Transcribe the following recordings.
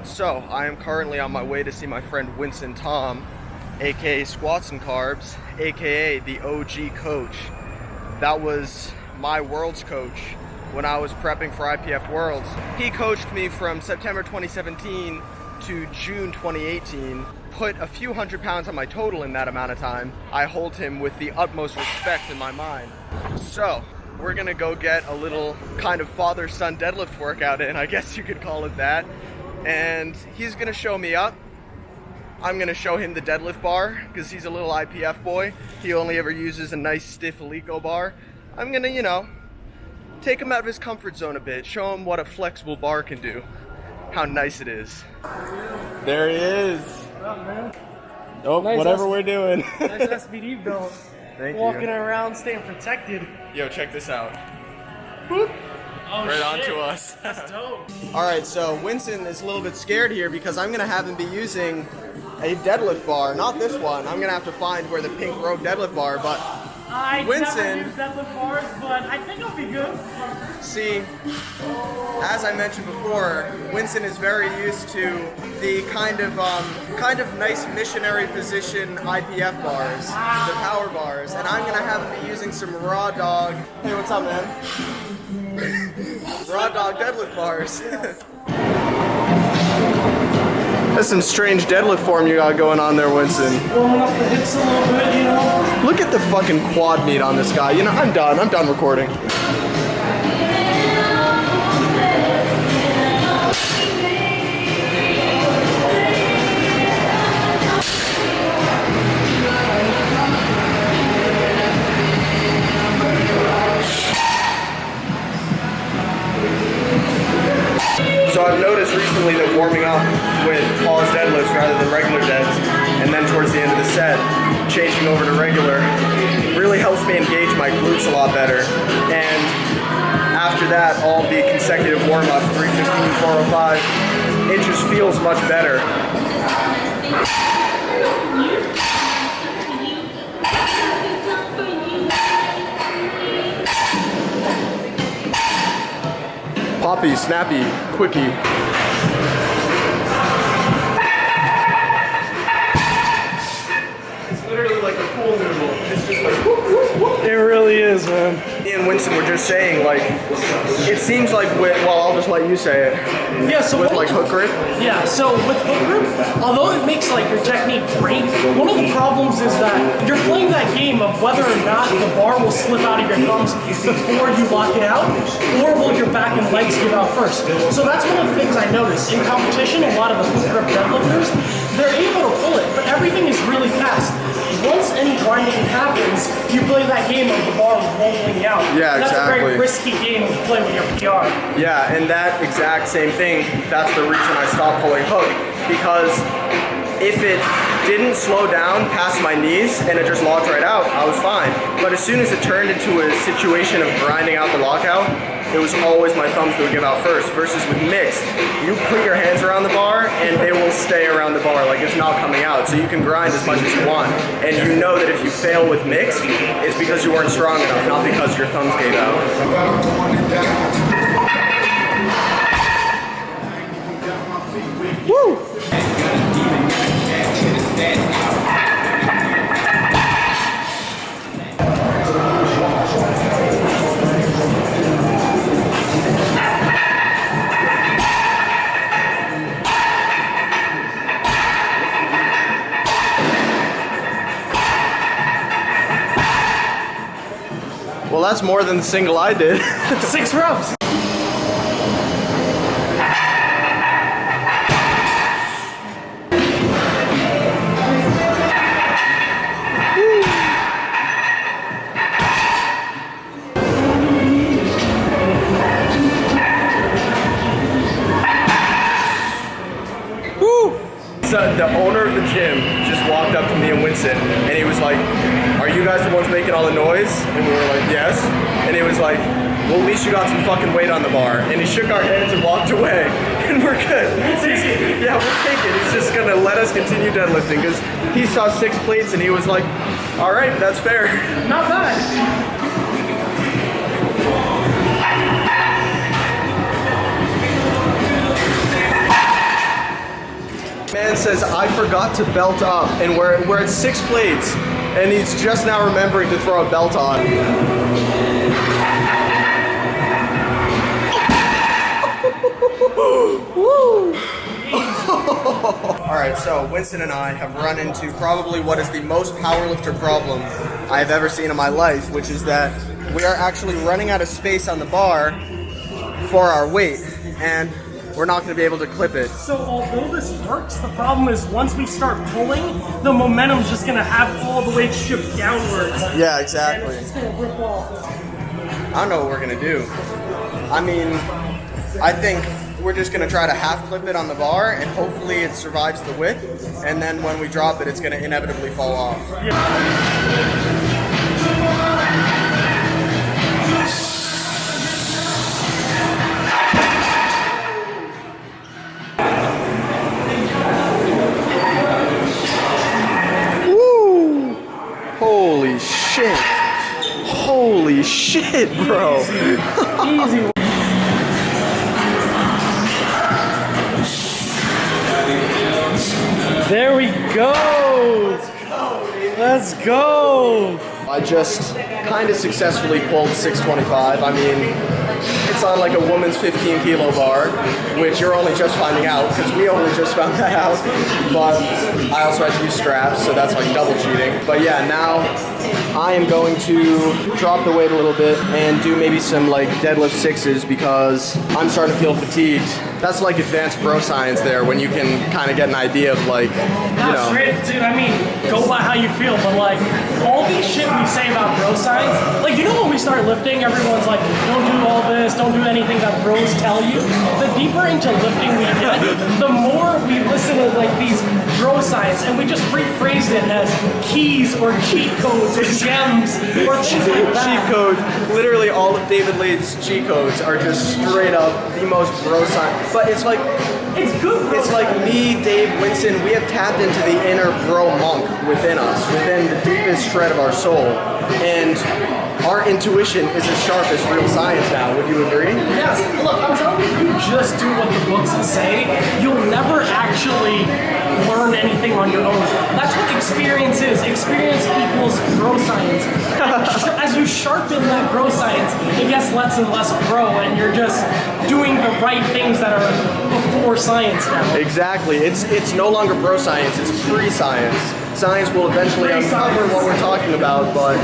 So, I am currently on my way to see my friend Winson Tom, aka Squats and Carbs, aka the OG coach. That was my Worlds coach when I was prepping for IPF Worlds. He coached me from September 2017 to June 2018, put a few hundred pounds on my total in that amount of time. I hold him with the utmost respect in my mind. So, we're gonna go get a little kind of father-son deadlift workout in, I guess you could call it that. And he's gonna show me up. I'm gonna show him the deadlift bar, because he's a little IPF boy. He only ever uses a nice stiff Alico bar. I'm gonna, you know, take him out of his comfort zone a bit, show him what a flexible bar can do. How nice it is. There he is. What up, man? Oh, nice whatever we're doing. Nice SBD belt. Thank Walking you. around, staying protected. Yo, check this out. Whoop. Oh, right shit. onto us. That's dope. Alright, so Winson is a little bit scared here because I'm gonna have him be using a deadlift bar. Not this one. I'm gonna have to find where the pink rope deadlift bar, but I Winson, never use deadlift bars, but I think I'll be good. see, as I mentioned before, Winson is very used to the kind of nice missionary position IPF bars, the power bars, and I'm gonna have him be using some raw dog. Hey, what's up, man? Raw dog deadlift bars. That's some strange deadlift form you got going on there, Winson. Warming up the hips a little bit, you know. Look at the fucking quad meat on this guy. You know, I'm done recording. So I've noticed recently that warming up with pause deadlifts rather than regular deads, and then towards the end of the set, changing over to regular, really helps me engage my glutes a lot better. And after that, all the consecutive warm-ups, 315, 405, it just feels much better. Poppy, snappy, quickie. It's literally like a pool noodle. It's just like whoop, whoop, whoop. It really is, man. Me and Winson were just saying, like, it seems like with, well, I'll just let you say it. Yeah, so with like hook grip? Yeah, so with hook grip, although it makes like your technique great, one of the problems is that you're playing that game of whether or not the bar will slip out of your thumbs before you lock it out, or will your back and legs give out first. So that's one of the things I noticed. In competition, a lot of the hook grip deadlifters, they're able to pull it, but everything is really fast. Once any grinding happens, you play that game of the bar rolling out. Yeah, that's exactly. a very risky game to play with your PR. Yeah, and that exact same thing, that's the reason I stopped pulling hook, because if it didn't slow down past my knees and it just locked right out, I was fine. But as soon as it turned into a situation of grinding out the lockout, it was always my thumbs that would give out first. Versus with mixed, you put your hands around the bar and they will stay around the bar, like it's not coming out. So you can grind as much as you want. And you know that if you fail with mixed, it's because you weren't strong enough, not because your thumbs gave out. Woo! Well, that's more than the single I did. 6 reps. So the owner of the gym just walked up to me and Winson, and he was like, "Are you guys the ones making all the noise?" And we were like, "Yes." And he was like, "Well, at least you got some fucking weight on the bar." And he shook our hands and walked away, and we're good. Yeah, we'll take it. He's just gonna let us continue deadlifting because he saw 6 plates and he was like, "All right, that's fair." Not bad. says, I forgot to belt up, and we're at 6 plates, and he's just now remembering to throw a belt on. Woo! Alright, so Winston and I have run into probably what is the most powerlifter problem I've ever seen in my life, which is that we are actually running out of space on the bar for our weight, and we're not going to be able to clip it. So although this works, the problem is once we start pulling, the momentum's just going to have all the weight shift downwards. Yeah, exactly. And it's just going to rip off. I don't know what we're going to do. I mean, I think we're just going to try to half clip it on the bar, and hopefully it survives the whip, and then when we drop it, it's going to inevitably fall off. Yeah. Holy shit. Holy shit, bro. Easy. There we go. Let's go. I just kind of successfully pulled 625. I mean, it's on like a woman's 15 kilo bar, which you're only just finding out because we only just found that out. But I also had to use straps, so that's like double cheating. But yeah, now I am going to drop the weight a little bit and do maybe some like deadlift 6s because I'm starting to feel fatigued. That's like advanced bro science there, when you can kind of get an idea of like, you know. Straight, dude, I mean, go by how you feel, but like, all these shit we say about bro science, like, you know when we start lifting, everyone's like, don't do all this, don't do anything that bros tell you. The deeper into lifting we get, the more we listen to like these bro science, and we just rephrase it as keys or cheat codes or gems or things like that. Cheat codes. Literally all of David Lade's cheat codes are just straight up the most bro science. But it's like, it's good. It's like me, Dave, Winson, we have tapped into the inner bro monk within us, within the deepest shred of our soul. And our intuition is as sharp as real science now. Would you agree? Yes. Look, I'm telling you, if you just do what the books say, you'll never actually learn anything on your own. That's what experience is. Experience equals bro science. As you sharpen that bro science, it gets less and less bro, and you're just doing the right things that are before science now. Exactly. It's no longer bro science, it's pre-science. Science will eventually uncover what we're talking about, but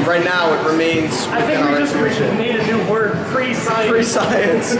right now it remains I think we just made a new word, pre-science. Pre-science.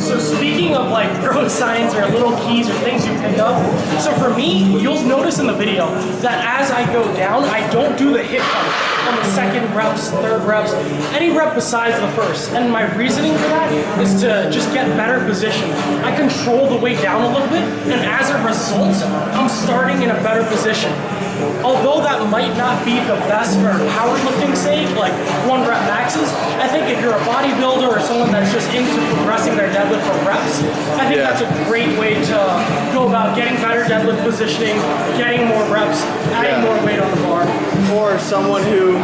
So speaking of like bro science or little keys or things you pick up, so for me, you'll notice in the video that as I go down, I don't do the hip pump on the second reps, third reps, any rep besides the first. And my reasoning for that is to just get better position. I control the weight down a little bit, and as a result, I'm starting in a better position. Although that might not be the best for powerlifting sake, like 1 rep maxes, I think if you're a bodybuilder or someone that's just into progressing their deadlift for reps, I think that's a great way to go about getting better deadlift positioning, getting more reps, adding more weight on the bar. Or someone who,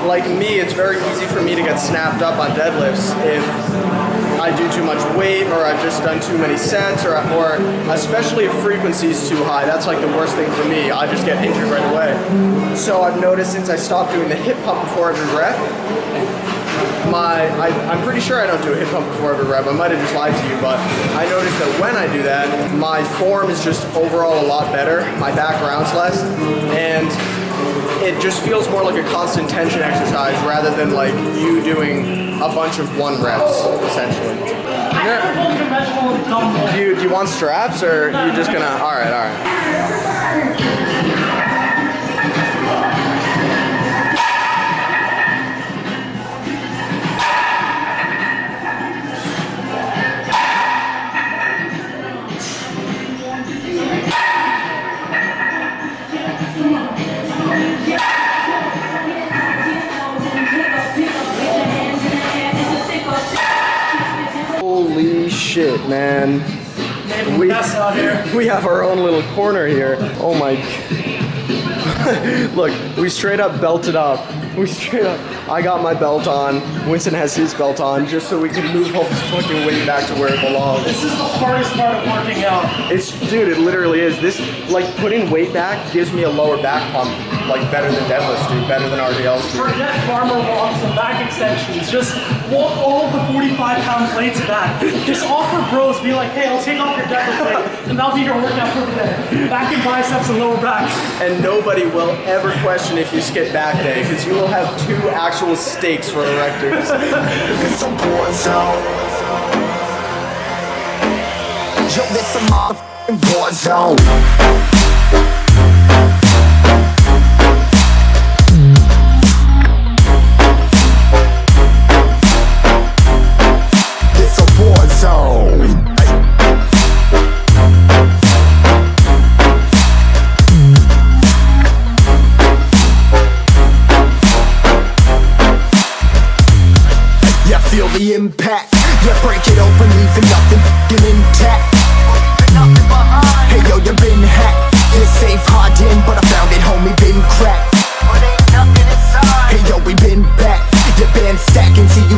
like me, it's very easy for me to get snapped up on deadlifts if I do too much weight, or I've just done too many sets, or especially if frequency is too high. That's like the worst thing for me. I just get injured right away. So I've noticed since I stopped doing the hip pump before every rep, I'm pretty sure I don't do a hip pump before every rep. I might have just lied to you, but I noticed that when I do that, my form is just overall a lot better. My back rounds less, and it just feels more like a constant tension exercise rather than like you doing a bunch of 1 reps, essentially. Do you want straps, or are you just gonna, all right. shit, man. Maybe the best out here. We have our own little corner here. Oh my. Look, we straight up belted up. I got my belt on. Winson has his belt on, just so we can move all this fucking weight back to where it belongs. This is the hardest part of working out. Dude, it literally is. This, like, putting weight back gives me a lower back pump, like, better than deadlifts, dude, better than RDLs, dude. Forget farmer walks and back extensions. Just walk all of the 45-pound plates back. Just offer bros, be like, hey, I'll take off your deadlift plate, and that'll be your workout for the day. Back and biceps and lower back. And nobody will ever question if you skip back day, because you will have 2 actual stakes for erectors. It's a war zone. Yo, this a motherfucking war zone. It's a war zone. Feel the impact, yeah, break it open, leaving nothing f***ing intact. Hey yo, you been hacked, you're safe, hard in, but I found it, homie, been cracked. Hey yo, we been back, your band stacking, see you